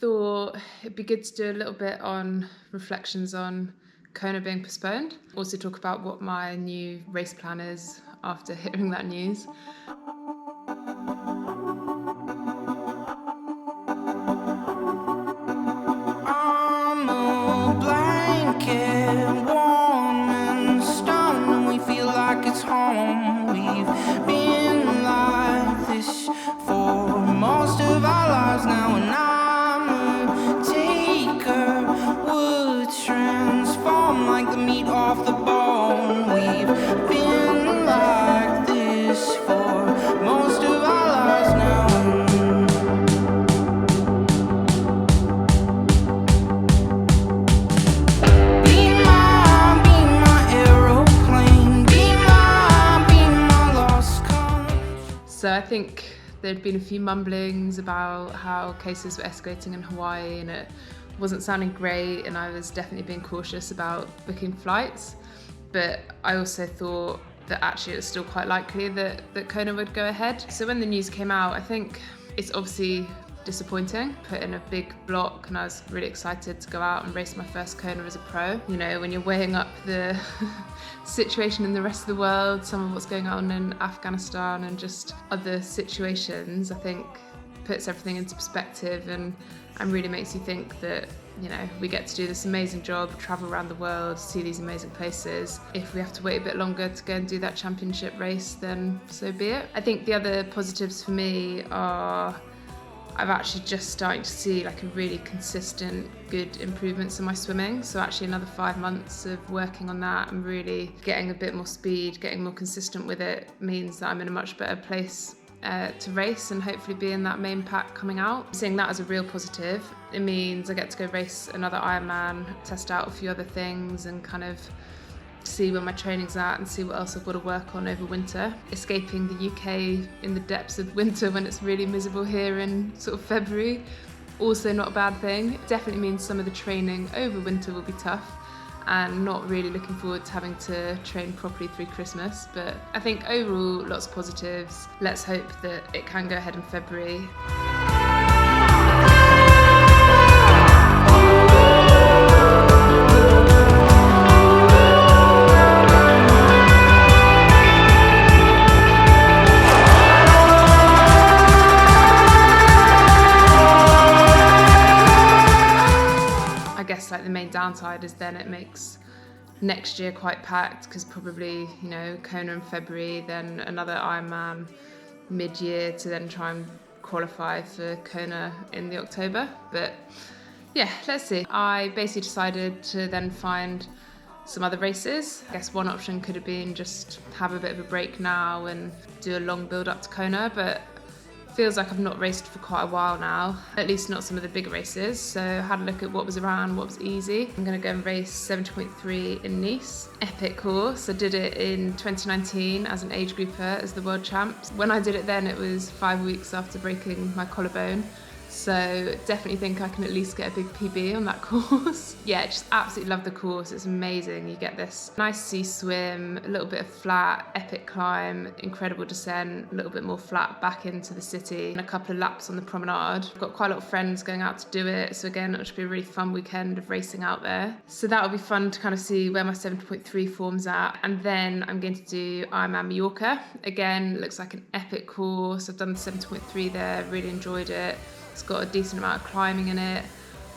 thought it'd be good to do a little bit on reflections on Kona being postponed. Also talk about what my new race plan is after hearing that news. I'm a blanket, warm and stunned, and we feel like it's home. We've been like this for most of our lives now, and I'm a taker, would transform like the meat off the bone. We've been like this for most of our lives now. So I think there'd been a few mumblings about how cases were escalating in Hawaii and it wasn't sounding great, and I was definitely being cautious about booking flights. But I also thought that actually it was still quite likely that Kona would go ahead. So when the news came out, I think it's obviously disappointing. Put in a big block and I was really excited to go out and race my first Kona as a pro. You know, when you're weighing up the situation in the rest of the world, some of what's going on in Afghanistan and just other situations, I think puts everything into perspective and really makes you think that, you know, we get to do this amazing job, travel around the world, see these amazing places. If we have to wait a bit longer to go and do that championship race, then so be it. I think the other positives for me are I've actually just started to see like a really consistent, good improvements in my swimming. So actually another 5 months of working on that and really getting a bit more speed, getting more consistent with it means that I'm in a much better place to race and hopefully be in that main pack coming out. Seeing that as a real positive, it means I get to go race another Ironman, test out a few other things and kind of see where my training's at and see what else I've got to work on over winter. Escaping the UK in the depths of winter when it's really miserable here in sort of February, also not a bad thing. It definitely means some of the training over winter will be tough and not really looking forward to having to train properly through Christmas. But I think overall, lots of positives. Let's hope that it can go ahead in February. I guess like the main downside is then it makes next year quite packed because probably, you know, Kona in February, then another Ironman mid-year to then try and qualify for Kona in the October. But yeah, let's see. I basically decided to then find some other races. I guess one option could have been just have a bit of a break now and do a long build up to Kona, but feels like I've not raced for quite a while now, at least not some of the big races. So I had a look at what was around, what was easy. I'm gonna go and race 70.3 in Nice. Epic course. I did it in 2019 as an age grouper as the world champs. When I did it then, it was 5 weeks after breaking my collarbone. So definitely think I can at least get a big PB on that course. Yeah, just absolutely love the course. It's amazing. You get this nice sea swim, a little bit of flat, epic climb, incredible descent, a little bit more flat back into the city, and a couple of laps on the promenade. I've got quite a lot of friends going out to do it. So again, it should be a really fun weekend of racing out there. So that'll be fun to kind of see where my 70.3 form's at. And then I'm going to do Ironman Mallorca. Again, looks like an epic course. I've done the 70.3 there, really enjoyed it. It's got a decent amount of climbing in it.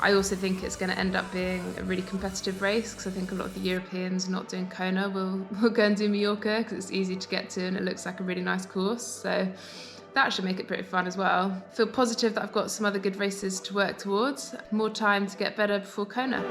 I also think it's going to end up being a really competitive race because I think a lot of the Europeans not doing Kona will go and do Mallorca because it's easy to get to and it looks like a really nice course. So that should make it pretty fun as well. Feel positive that I've got some other good races to work towards. More time to get better before Kona.